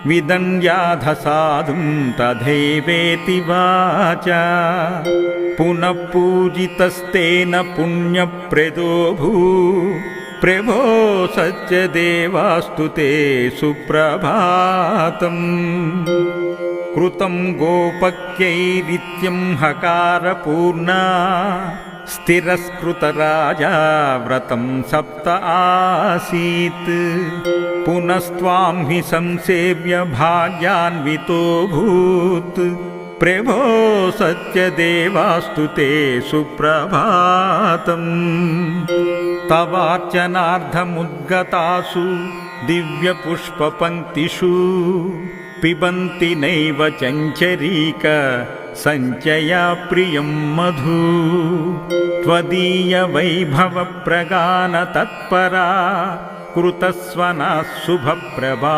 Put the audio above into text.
विदन्याधसाधुं तथैवेति वाचा पुनः पूजितस्तेन पुण्यप्रदो प्रभो सत्यदेवास्तु ते सुप्रभातम् कृतं गोपक्यैरित्यं हकारपूर्णा स्थिरस्कृतराजा व्रतं सप्त आसीत् पुनस्त्वां हि संसेव्य भाग्यान्वितोऽभूत् प्रभो सत्यदेवास्तु ते सुप्रभातम् तवार्चनार्थमुद्गतासु दिव्यपुष्पपङ्क्तिषु पिबन्ति नैव चञ्चरीक सञ्चया प्रियं मधु त्वदीयवैभवप्रगानतत्परा कृतस्वना शुभप्रभा।